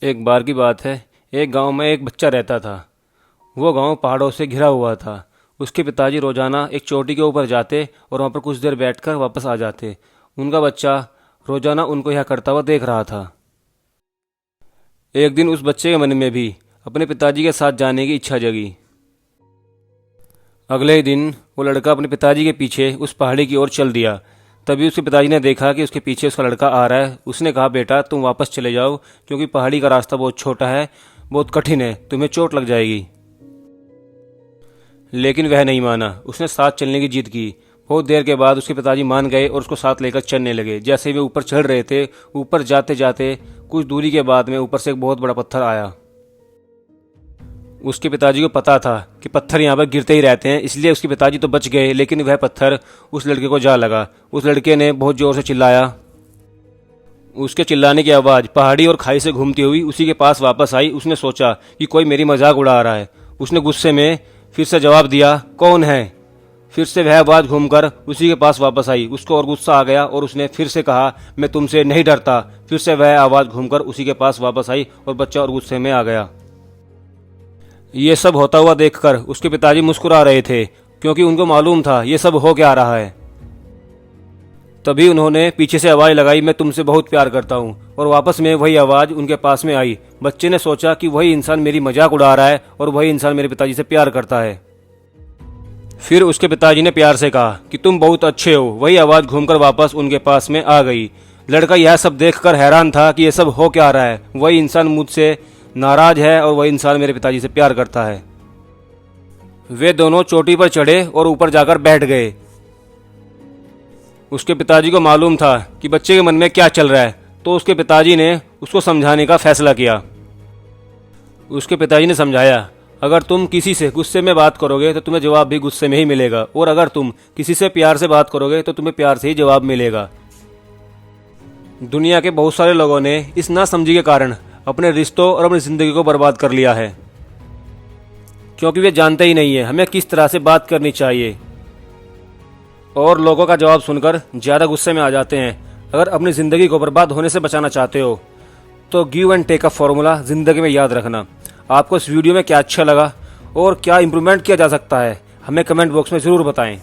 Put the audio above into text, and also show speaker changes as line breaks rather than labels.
एक बार की बात है। एक गांव में एक बच्चा रहता था। वो गांव पहाड़ों से घिरा हुआ था। उसके पिताजी रोजाना एक चोटी के ऊपर जाते और वहां पर कुछ देर बैठकर वापस आ जाते। उनका बच्चा रोजाना उनको यह करता हुआ देख रहा था। एक दिन उस बच्चे के मन में भी अपने पिताजी के साथ जाने की इच्छा जगी। अगले ही दिन वो लड़का अपने पिताजी के पीछे उस पहाड़ी की ओर चल दिया। तभी उसके पिताजी ने देखा कि उसके पीछे उसका लड़का आ रहा है। उसने कहा, बेटा तुम वापस चले जाओ, क्योंकि पहाड़ी का रास्ता बहुत छोटा है, बहुत कठिन है, तुम्हें चोट लग जाएगी। लेकिन वह नहीं माना। उसने साथ चलने की जिद की। बहुत देर के बाद उसके पिताजी मान गए और उसको साथ लेकर चलने लगे। जैसे वे ऊपर चढ़ रहे थे, ऊपर जाते जाते कुछ दूरी के बाद में ऊपर से एक बहुत बड़ा पत्थर आया। उसके पिताजी को पता था कि पत्थर यहाँ पर गिरते ही रहते हैं, इसलिए उसके पिताजी तो बच गए, लेकिन वह पत्थर उस लड़के को जा लगा। उस लड़के ने बहुत जोर से चिल्लाया। उसके चिल्लाने की आवाज़ पहाड़ी और खाई से घूमती हुई उसी के पास वापस आई। उसने सोचा कि कोई मेरी मजाक उड़ा रहा है। उसने गुस्से में फिर से जवाब दिया, कौन है? फिर से वह आवाज़ घूमकर उसी के पास वापस आई। उसको और गुस्सा आ गया और उसने फिर से कहा, मैं तुमसे नहीं डरता। फिर से वह आवाज़ घूमकर उसी के पास वापस आई और बच्चा और गुस्से में आ गया। ये सब होता हुआ देखकर उसके पिताजी मुस्कुरा रहे थे, क्योंकि उनको मालूम था ये सब हो क्या रहा है। तभी उन्होंने पीछे से आवाज़ लगाई, मैं तुमसे बहुत प्यार करता हूँ, और वापस में वही आवाज़ उनके पास में आई। बच्चे ने सोचा कि वही इंसान मेरी मजाक उड़ा रहा है और वही इंसान मेरे पिताजी से प्यार करता है। फिर उसके पिताजी ने प्यार से कहा कि तुम बहुत अच्छे हो। वही आवाज़ घूमकर वापस उनके पास में आ गई। लड़का यह सब देखकर हैरान था कि यह सब हो क्या रहा है। वही इंसान मुझसे नाराज है और वही इंसान मेरे पिताजी से प्यार करता है। वे दोनों चोटी पर चढ़े और ऊपर जाकर बैठ गए। उसके पिताजी को मालूम था कि बच्चे के मन में क्या चल रहा है, तो उसके पिताजी ने उसको समझाने का फैसला किया। उसके पिताजी ने समझाया, अगर तुम किसी से गुस्से में बात करोगे तो तुम्हें जवाब भी गुस्से में ही मिलेगा, और अगर तुम किसी से प्यार से बात करोगे तो तुम्हें प्यार से ही जवाब मिलेगा। दुनिया के बहुत सारे लोगों ने इस नासमझी के कारण अपने रिश्तों और अपनी ज़िंदगी को बर्बाद कर लिया है, क्योंकि वे जानते ही नहीं है हमें किस तरह से बात करनी चाहिए, और लोगों का जवाब सुनकर ज़्यादा गुस्से में आ जाते हैं। अगर अपनी ज़िंदगी को बर्बाद होने से बचाना चाहते हो तो गिव एंड टेक का फॉर्मूला ज़िंदगी में याद रखना। आपको इस वीडियो में क्या अच्छा लगा और क्या इंप्रूवमेंट किया जा सकता है, हमें कमेंट बॉक्स में ज़रूर बताएं।